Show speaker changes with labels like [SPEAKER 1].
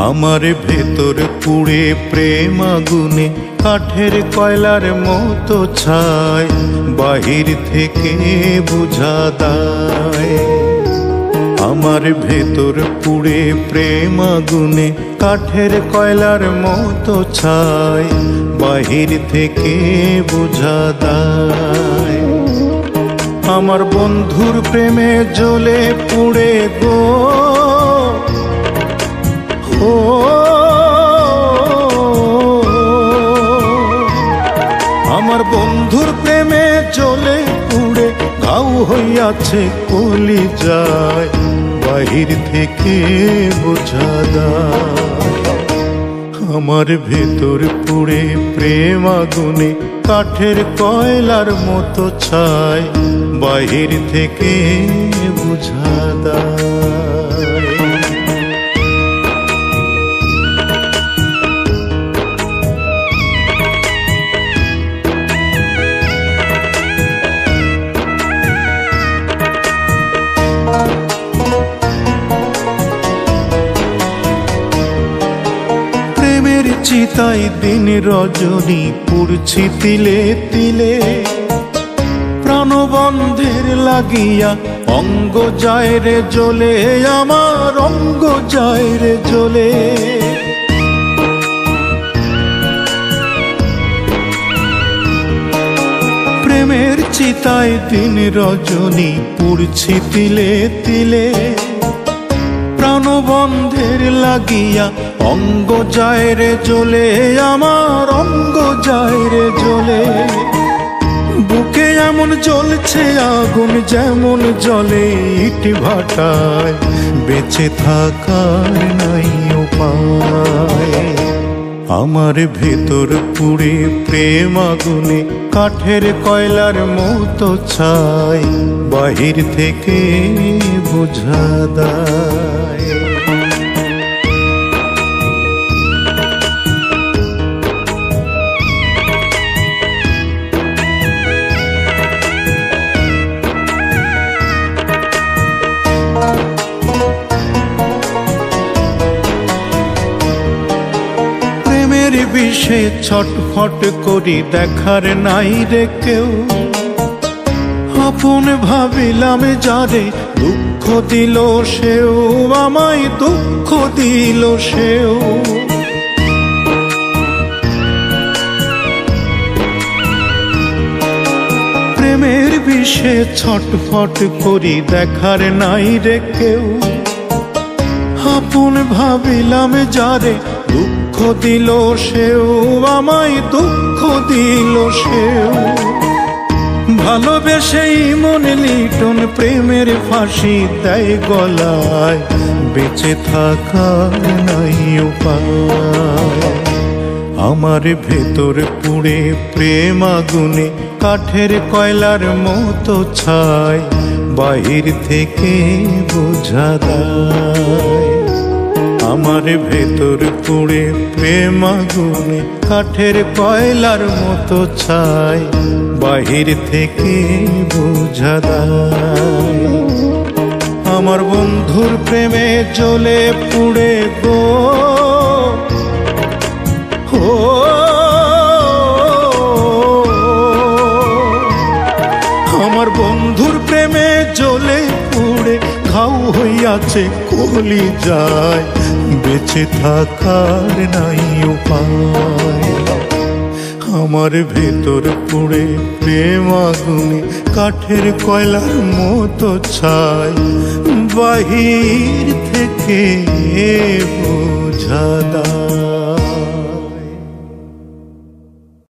[SPEAKER 1] আমার ভেতর পুড়ে প্রেম আগুনে কাঠের কয়লার মতো ছাই, বাহির থেকে বুঝা দায়। আমার ভেতর পুড়ে প্রেম আগুনে কাঠের কয়লার মতো ছাই, বাহির থেকে বুঝা দায়। আমার বন্ধুর প্রেমে জ্বলে পুড়ে গো, আমার বন্ধুর প্রেমে জ্বলে পুড়ে ঘাও হইয়াছে কলিজায়, বাহির থেকে বোঝা দায়। আমার ভেতর পুড়ে প্রেম আগুনে কাঠের কয়লার মতো ছাই, বাহির থেকে বুঝা দায়। চিতাই দিন রজনী পুড়ছি তিলে তিলে, প্রাণবন্ধের লাগিয়া অঙ্গ যায় রে জ্বলে, আমার অঙ্গ যায় রে জ্বলে। প্রেমের চিতাই দিন রজনী পুড়ছি তিলে তিলে, প্রাণবন্ধের লাগিয়া অঙ্গ যায় রে জ্বলে, আমার অঙ্গ যায় রে জ্বলে। বুকে এমন জ্বলছে আগুন যেমন জ্বলে ইট ভাটায়, বেঁচে থাকার নাই উপায়। আমার ভেতর পুড়ে প্রেম আগুনে কাঠের কয়লার মতো ছাই, বাহির থেকে বুঝা দায়। বিষে ছটফট করি দেখার নাই রে কেউ, আপন ভাবিলাম যারে দুঃখ দিল সেও, আমায় দুঃখ দিল সেও। প্রেমের বিষে ছটফট করি দেখার নাই রে কেউ, আপন ভাবিলাম যারে দুঃখ দিল সেও, আমায় দুঃখ দিল সেও। ভালোবেসেই মনে লিটন প্রেমের ফাঁসি দেয় গলায়, বেঁচে থাকার নাই উপায়। আমার ভেতর পুড়ে প্রেম আগুনে কাঠের কয়লার মতো ছাই, বাহির থেকে বোঝা দায়। আমার ভেতর পুড়ে প্রেম আগুনে কাঠের কয়লার মতো ছাই, বাহির থেকে বোঝা দায়। আমার বন্ধুর প্রেমে জ্বলে পুড়ে গো, আমার বন্ধুর প্রেমে জ্বলে পুড়ে ঘাও হইয়াছে কলিজায়, বেঁচে থাকার নাই উপায়। আমার ভেতর পুড়ে প্রেম আগুনে কাঠের কয়লার মতো ছাই, বাহির থেকে বোঝা দায়।